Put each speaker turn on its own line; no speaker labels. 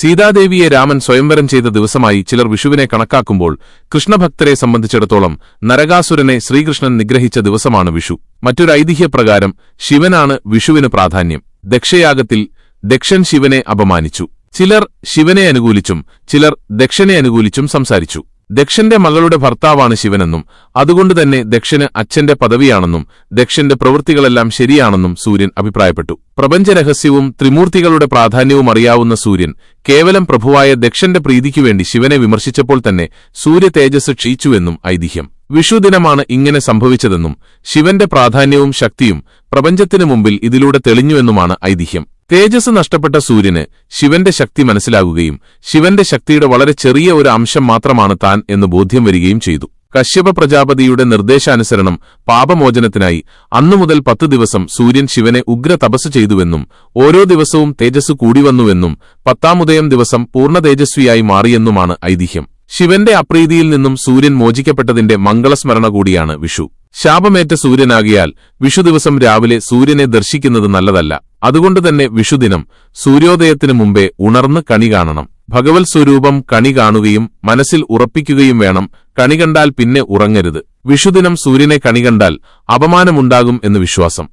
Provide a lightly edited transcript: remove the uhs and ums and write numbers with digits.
സീതാദേവിയെ രാമൻ സ്വയംവരം ചെയ്ത ദിവസമായി ചിലർ വിഷുവിനെ കണക്കാക്കുമ്പോൾ കൃഷ്ണഭക്തരെ സംബന്ധിച്ചിടത്തോളം നരകാസുരനെ ശ്രീകൃഷ്ണൻ നിഗ്രഹിച്ച ദിവസമാണ് വിഷു. മറ്റൊരു ഐതിഹ്യപ്രകാരം ശിവനാണ് വിഷുവിന് പ്രാധാന്യം. ദക്ഷയാഗത്തിൽ ദക്ഷൻ ശിവനെ അപമാനിച്ചു. ചിലർ ശിവനെ അനുകൂലിച്ചും ചിലർ ദക്ഷനെ അനുകൂലിച്ചും സംസാരിച്ചു. ദക്ഷന്റെ മകളുടെ ഭർത്താവാണ് ശിവനെന്നും അതുകൊണ്ടുതന്നെ ദക്ഷന് അച്ഛന്റെ പദവിയാണെന്നും ദക്ഷന്റെ പ്രവൃത്തികളെല്ലാം ശരിയാണെന്നും സൂര്യൻ അഭിപ്രായപ്പെട്ടു. പ്രപഞ്ചരഹസ്യവും ത്രിമൂർത്തികളുടെ പ്രാധാന്യവും അറിയാവുന്ന സൂര്യൻ കേവലം പ്രഭുവായ ദക്ഷന്റെ പ്രീതിക്കുവേണ്ടി ശിവനെ വിമർശിച്ചപ്പോൾ തന്നെ സൂര്യ തേജസ് ക്ഷയിച്ചുവെന്നും ഐതിഹ്യം. വിഷുദിനമാണ് ഇങ്ങനെ സംഭവിച്ചതെന്നും ശിവന്റെ പ്രാധാന്യവും ശക്തിയും പ്രപഞ്ചത്തിനു മുമ്പിൽ ഇതിലൂടെ തെളിഞ്ഞുവെന്നുമാണ് ഐതിഹ്യം. തേജസ് നഷ്ടപ്പെട്ട സൂര്യന് ശിവന്റെ ശക്തി മനസ്സിലാകുകയും ശിവന്റെ ശക്തിയുടെ വളരെ ചെറിയ ഒരു അംശം മാത്രമാണ് താൻ എന്ന് ബോധ്യം വരികയും ചെയ്തു. കശ്യപ പ്രജാപതിയുടെ നിർദ്ദേശാനുസരണം പാപമോചനത്തിനായി അന്നുമുതൽ 10 ദിവസം സൂര്യൻ ശിവനെ ഉഗ്ര തപസ് ചെയ്തുവെന്നും ഓരോ ദിവസവും തേജസ് കൂടിവന്നുവെന്നും 10-ാമതയം ദിവസം പൂർണ്ണ തേജസ്വിയായി മാറിയെന്നുമാണ് ഐതിഹ്യം. ശിവന്റെ അപ്രീതിയിൽ നിന്നും സൂര്യൻ മോചിക്കപ്പെട്ടതിന്റെ മംഗളസ്മരണ കൂടിയാണ് വിഷു. ശാപമേറ്റ സൂര്യനാകിയാൽ വിഷുദിവസം രാവിലെ സൂര്യനെ ദർശിക്കുന്നത് നല്ലതല്ല. അതുകൊണ്ടുതന്നെ വിഷുദിനം സൂര്യോദയത്തിനു മുമ്പേ ഉണർന്ന് കണി കാണണം. ഭഗവത് സ്വരൂപം കണി കാണുകയും മനസ്സിൽ ഉറപ്പിക്കുകയും വേണം. കണി കണ്ടാൽ പിന്നെ ഉറങ്ങരുത്. വിഷുദിനം സൂര്യനെ കണി കണ്ടാൽ അപമാനമുണ്ടാകും എന്ന് വിശ്വാസം.